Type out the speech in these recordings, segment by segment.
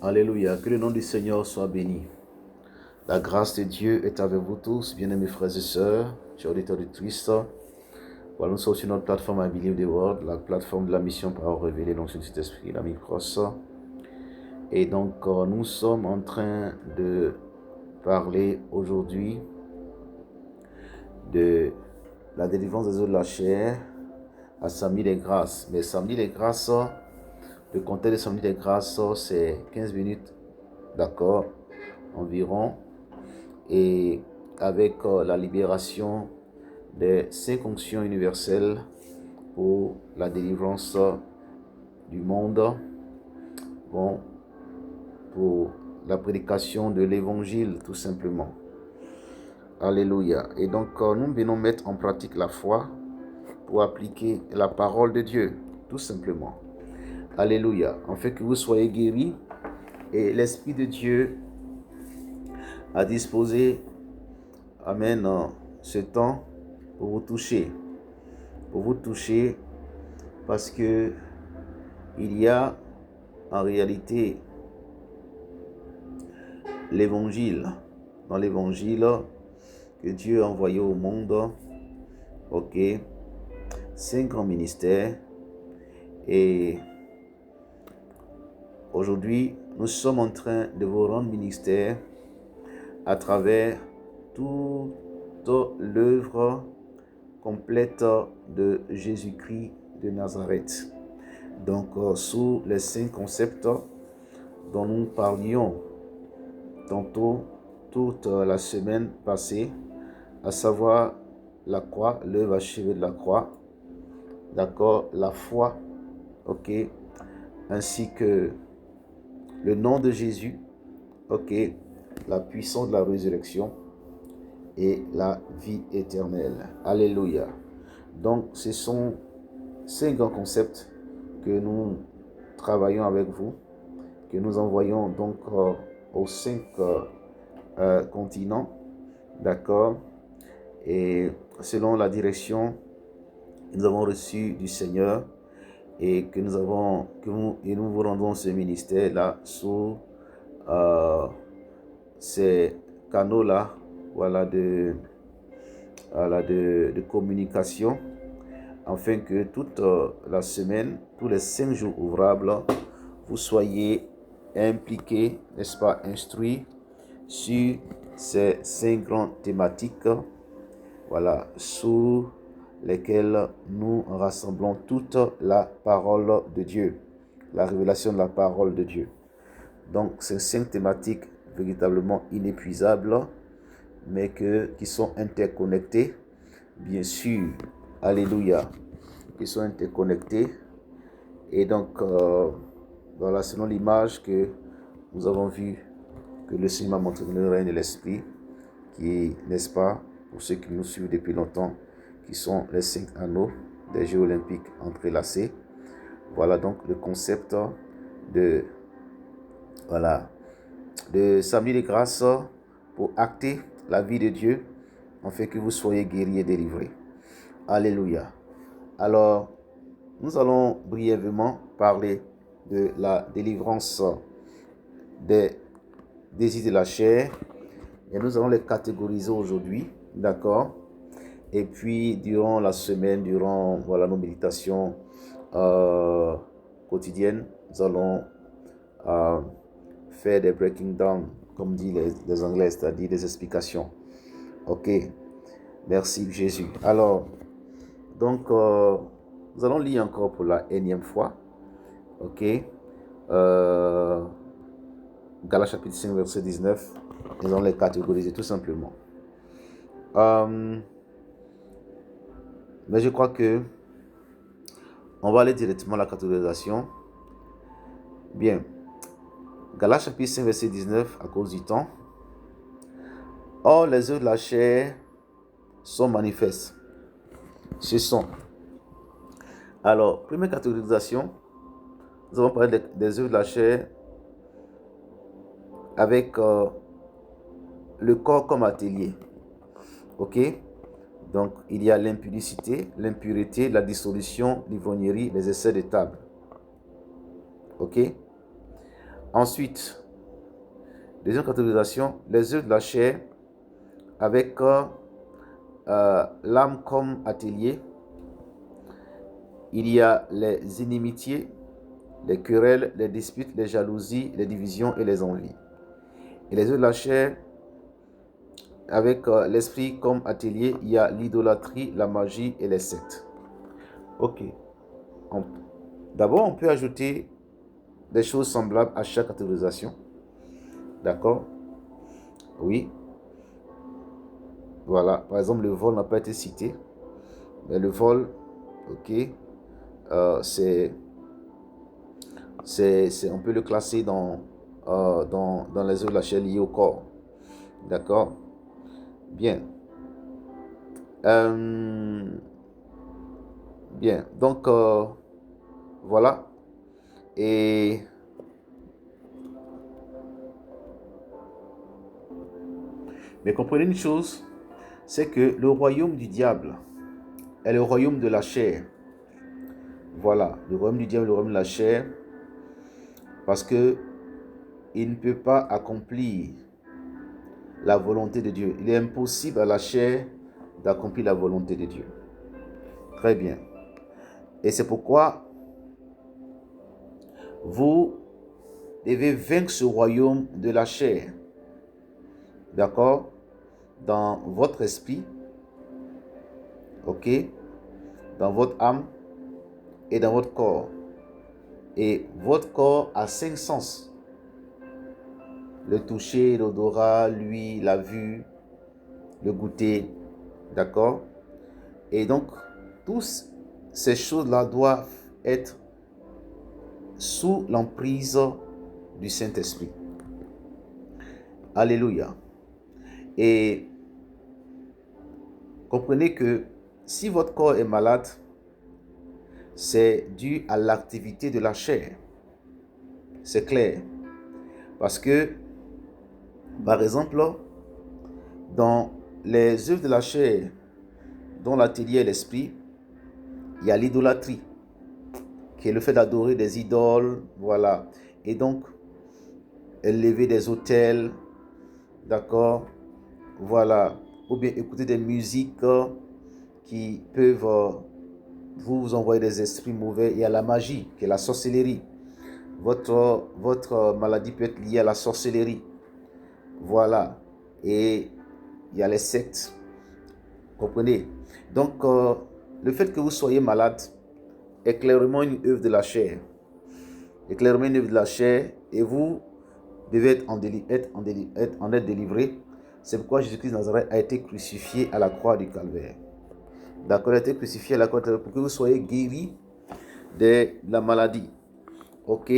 Alléluia, que le nom du Seigneur soit béni. La grâce de Dieu est avec vous tous, bien-aimés frères et sœurs, chers auditeurs de Christ. Voilà, nous sommes sur notre plateforme I Believe the Word, la plateforme de la mission par révéler donc sur cet esprit, l'ami Cross. Et donc, nous sommes en train de parler aujourd'hui de la délivrance des eaux de la chair à Samedi des Grâces. Mais Samedi des Grâces, le contexte de Samedi des Grâces, c'est 15 minutes, d'accord, environ. Et avec la libération des 5 onctions universelles pour la délivrance du monde, bon, pour la prédication de l'évangile tout simplement. Alléluia. Et donc nous venons mettre en pratique la foi pour appliquer la parole de Dieu tout simplement. Alléluia. En fait que vous soyez guéris et l'Esprit de Dieu a disposé, amen, ce temps pour vous toucher. Pour vous toucher parce que il y a en réalité l'évangile. Dans l'évangile que Dieu a envoyé au monde, ok, 5 grands ministères. Et aujourd'hui, nous sommes en train de vous rendre ministère à travers toute l'œuvre complète de Jésus-Christ de Nazareth. Donc, sous les 5 concepts dont nous parlions tantôt toute la semaine passée, à savoir la croix, l'œuvre achevée de la croix, d'accord, la foi, ok, ainsi que le nom de Jésus, ok, la puissance de la résurrection et la vie éternelle. Alléluia. Donc, ce sont 5 grands concepts que nous travaillons avec vous, que nous envoyons donc aux 5 continents, d'accord, et selon la direction que nous avons reçue du Seigneur et que nous vous rendons ce ministère là sous ces canaux là, voilà, de communication, afin que toute la semaine, tous les 5 jours ouvrables, vous soyez impliqués, n'est-ce pas, instruits sur ces 5 grandes thématiques, voilà, sous lesquelles nous rassemblons toute la parole de Dieu, la révélation de la parole de Dieu. Donc, ces 5 thématiques véritablement inépuisables, mais qui sont interconnectées, bien sûr, alléluia, qui sont interconnectées. Et donc, voilà, selon l'image que nous avons vue, que le Seigneur m'a montré dans le règne de l'Esprit, qui, n'est-ce pas, pour ceux qui nous suivent depuis longtemps, qui sont les 5 anneaux des Jeux olympiques entrelacés. Voilà donc le concept de, voilà, de Samedi de grâce pour acter la vie de Dieu, afin que vous soyez guéris et délivrés. Alléluia. Alors, nous allons brièvement parler de la délivrance des désirs de la chair. Et nous allons les catégoriser aujourd'hui, d'accord? Et puis, durant la semaine, durant voilà, nos méditations quotidiennes, nous allons faire des breaking down, comme disent les Anglais, c'est-à-dire des explications. Ok, merci Jésus. Alors, donc, nous allons lire encore pour la énième fois. Ok, Galates chapitre 5, verset 19. Nous allons les catégoriser tout simplement. Mais je crois que on va aller directement à la catégorisation. Bien. Galates chapitre 5, verset 19, à cause du temps. Or, les œuvres de la chair sont manifestes. Ce sont. Alors, première catégorisation, nous allons parler des œuvres de la chair avec le corps comme atelier. Ok? Donc, il y a l'impudicité, l'impureté, la dissolution, l'ivrognerie, les essais de table. Ok? Ensuite, deuxième catégorisation, les œuvres de la chair avec l'âme comme atelier. Il y a les inimitiés, les querelles, les disputes, les jalousies, les divisions et les envies. Et les œuvres de la chair avec l'esprit comme atelier, il y a l'idolâtrie, la magie et les sectes. Ok. D'abord, on peut ajouter des choses semblables à chaque catégorisation. D'accord? Oui. Voilà. Par exemple, le vol n'a pas été cité. Mais le vol, ok, on peut le classer dans les œuvres de la chair liées au corps. D'accord? Bien. Bien. Donc, voilà. Et mais comprenez une chose, c'est que le royaume du diable est le royaume de la chair. Voilà, le royaume du diable est le royaume de la chair, parce que il ne peut pas accomplir la volonté de Dieu. Il est impossible à la chair d'accomplir la volonté de Dieu. Très bien. Et c'est pourquoi vous devez vaincre ce royaume de la chair. D'accord? Dans votre esprit, ok? Dans votre âme et dans votre corps. Et votre corps a 5 sens. Le toucher, l'odorat, l'ouïe, la vue, le goûter. D'accord? Et donc, toutes ces choses-là doivent être sous l'emprise du Saint-Esprit. Alléluia. Et comprenez que si votre corps est malade, c'est dû à l'activité de la chair. C'est clair. Parce que, par exemple, dans les œuvres de la chair, dont l'atelier est l'esprit, il y a l'idolâtrie, qui est le fait d'adorer des idoles, voilà. Et donc, élever des autels, d'accord, voilà. Ou bien écouter des musiques qui peuvent vous envoyer des esprits mauvais. Il y a la magie, qui est la sorcellerie. Votre maladie peut être liée à la sorcellerie. Voilà. Et il y a les sectes. Comprenez? Donc, le fait que vous soyez malade est clairement une œuvre de la chair. Est clairement une œuvre de la chair. Et vous devez en être délivré. C'est pourquoi Jésus-Christ de Nazareth a été crucifié à la croix du Calvaire. D'accord, il a été crucifié à la croix du Calvaire pour que vous soyez guéris de la maladie. Ok?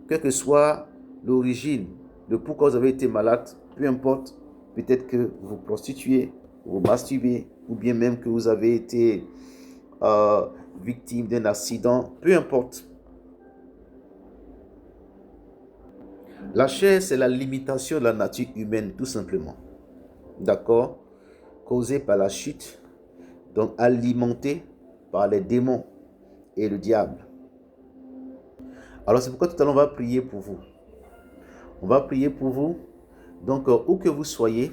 Quelle que soit l'origine de pourquoi vous avez été malade, peu importe, peut-être que vous vous prostituez, vous masturbez, ou bien même que vous avez été victime d'un accident, peu importe. La chair, c'est la limitation de la nature humaine, tout simplement. D'accord? Causée par la chute, donc alimentée par les démons et le diable. Alors c'est pourquoi tout à l'heure on va prier pour vous. On va prier pour vous. Donc où que vous soyez,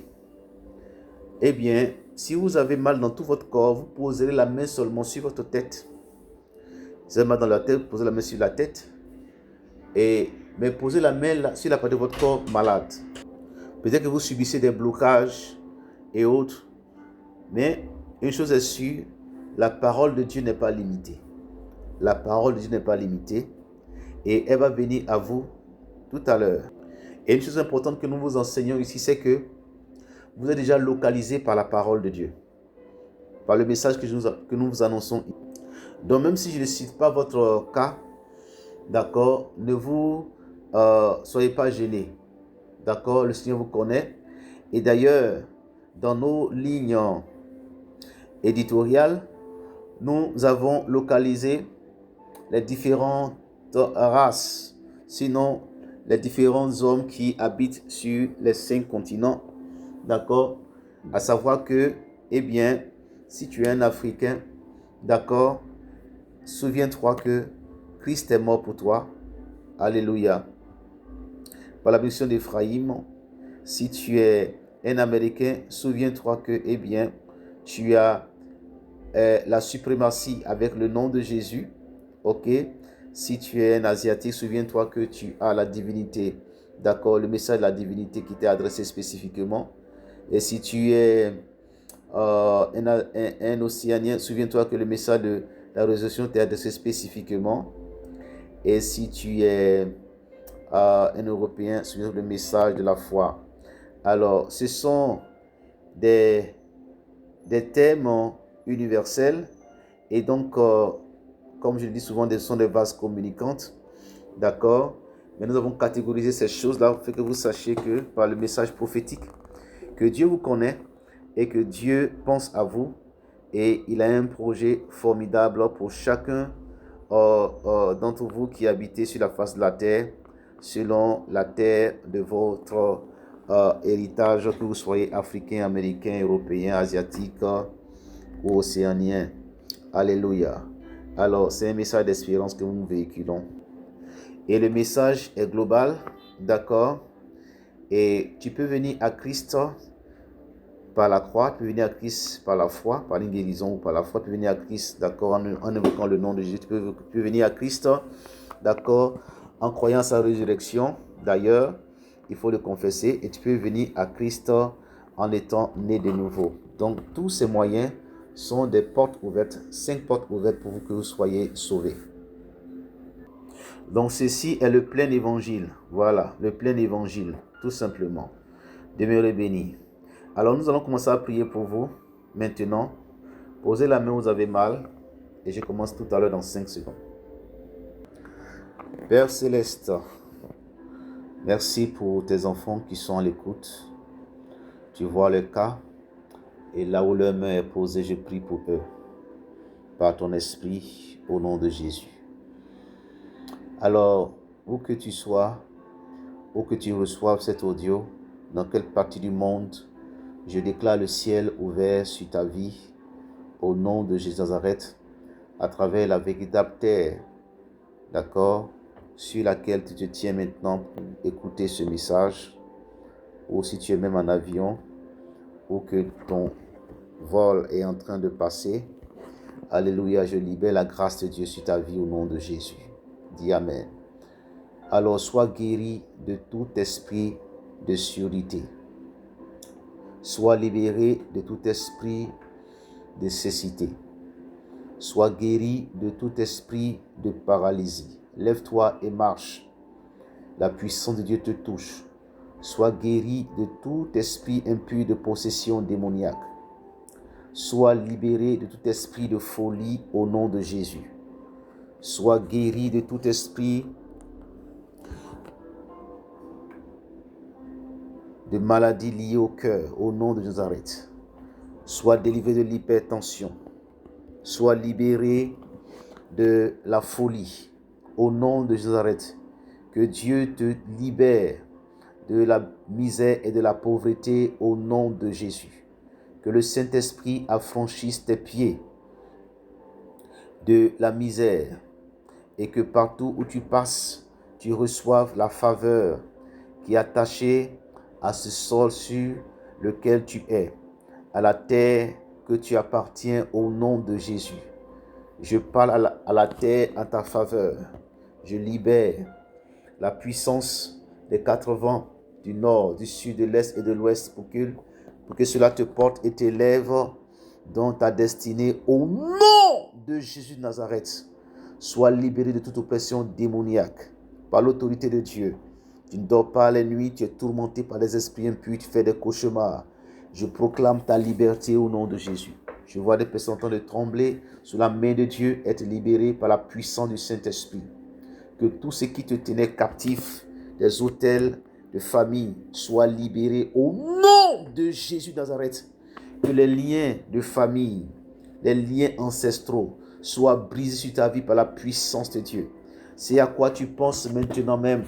eh bien, si vous avez mal dans tout votre corps, vous poserez la main seulement sur votre tête. Si vous avez mal dans la tête, vous posez la main sur la tête. Mais posez la main sur la partie de votre corps malade. Peut-être que vous subissez des blocages et autres. Mais une chose est sûre, la parole de Dieu n'est pas limitée. La parole de Dieu n'est pas limitée. Et elle va venir à vous tout à l'heure. Et une chose importante que nous vous enseignons ici, c'est que vous êtes déjà localisé par la parole de Dieu. Par le message que nous vous annonçons. Donc même si je ne cite pas votre cas, d'accord, ne vous soyez pas gênés. D'accord, le Seigneur vous connaît. Et d'ailleurs, dans nos lignes éditoriales, nous avons localisé les différentes races, sinon les différents hommes qui habitent sur les 5 continents. D'accord, à savoir que, eh bien, si tu es un Africain, d'accord, souviens-toi que Christ est mort pour toi. Alléluia. par la bénédiction d'Éphraïm. Si tu es un Américain, souviens-toi que, eh bien, tu as la suprématie avec le nom de Jésus. Ok? Si tu es un Asiatique, souviens-toi que tu as la divinité. D'accord? Le message de la divinité qui t'est adressé spécifiquement. Et si tu es un Océanien, souviens-toi que le message de la résurrection t'est adressé spécifiquement. Et si tu es un Européen, souviens-toi le message de la foi. Alors, ce sont des thèmes universels. Et donc, comme je le dis souvent, ce sont des vases communicantes. D'accord? Mais nous avons catégorisé ces choses-là pour que vous sachiez que par le message prophétique, que Dieu vous connaît et que Dieu pense à vous. Et il a un projet formidable pour chacun d'entre vous qui habitez sur la face de la terre, selon la terre de votre héritage, que vous soyez africain, américain, européen, asiatique ou océanien. Alléluia. Alors, c'est un message d'espérance que nous véhiculons. Et le message est global, d'accord? Et tu peux venir à Christ par la croix, tu peux venir à Christ par la foi, par une guérison ou par la foi, tu peux venir à Christ, d'accord, en évoquant le nom de Jésus, tu peux venir à Christ, d'accord, en croyant sa résurrection, d'ailleurs, il faut le confesser, et tu peux venir à Christ en étant né de nouveau. Donc, tous ces moyens sont des portes ouvertes, 5 portes ouvertes pour que vous soyez sauvés. Donc, ceci est le plein évangile. Voilà, le plein évangile, tout simplement. Demeurez bénis. Alors, nous allons commencer à prier pour vous. Maintenant, posez la main où vous avez mal. Et je commence tout à l'heure dans 5 secondes. Père Céleste, merci pour tes enfants qui sont à l'écoute. Tu vois le cas. Et là où leur main est posée, je prie pour eux. Par ton esprit, au nom de Jésus. Alors, où que tu sois, où que tu reçoives cet audio, dans quelle partie du monde, je déclare le ciel ouvert sur ta vie, au nom de Jésus Nazareth, à travers la véritable terre, d'accord, sur laquelle tu te tiens maintenant pour écouter ce message, ou si tu es même en avion, ou que ton vol est en train de passer. Alléluia, je libère la grâce de Dieu sur ta vie au nom de Jésus. Dis Amen. Alors, sois guéri de tout esprit de surdité. Sois libéré de tout esprit de cécité. Sois guéri de tout esprit de paralysie. Lève-toi et marche. La puissance de Dieu te touche. Sois guéri de tout esprit impur de possession démoniaque. Sois libéré de tout esprit de folie au nom de Jésus. Sois guéri de tout esprit de maladie liée au cœur au nom de Nazareth. Sois délivré de l'hypertension. Sois libéré de la folie au nom de Nazareth. Que Dieu te libère de la misère et de la pauvreté au nom de Jésus. Que le Saint-Esprit affranchisse tes pieds de la misère et que partout où tu passes, tu reçoives la faveur qui est attachée à ce sol sur lequel tu es, à la terre que tu appartiens au nom de Jésus. Je parle à la terre en ta faveur. Je libère la puissance des 4 vents du nord, du sud, de l'est et de l'ouest pour que cela te porte et t'élève dans ta destinée au nom de Jésus de Nazareth. Sois libéré de toute oppression démoniaque par l'autorité de Dieu. Tu ne dors pas les nuits, tu es tourmenté par les esprits impurs, tu fais des cauchemars. Je proclame ta liberté au nom de Jésus. Je vois des personnes en train de trembler sous la main de Dieu, être libérées par la puissance du Saint-Esprit. Que tout ce qui te tenait captif, des autels de famille, soient libérés au nom de Jésus de Nazareth. Que les liens de famille, les liens ancestraux soient brisés sur ta vie par la puissance de Dieu. C'est à quoi tu penses maintenant même.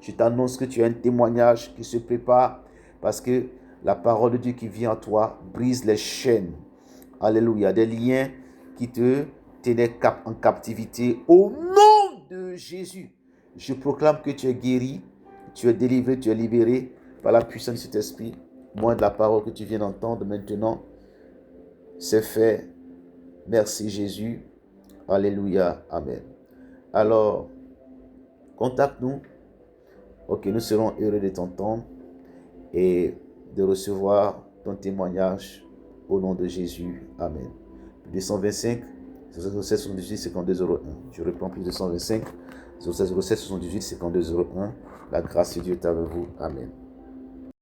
Je t'annonce que tu as un témoignage qui se prépare parce que la parole de Dieu qui vient à toi brise les chaînes. Alléluia. Des liens qui te tenaient en captivité au nom de Jésus. Je proclame que tu es guéri. Tu es délivré, tu es libéré par la puissance de cet esprit. Moins de la parole que tu viens d'entendre maintenant, c'est fait. Merci Jésus. Alléluia. Amen. Alors, contacte-nous. Ok, nous serons heureux de t'entendre et de recevoir ton témoignage au nom de Jésus. Amen. 225 07 78 52 01. Je reprends plus 225 07 78 52 01. La grâce de Dieu est avec vous. Amen.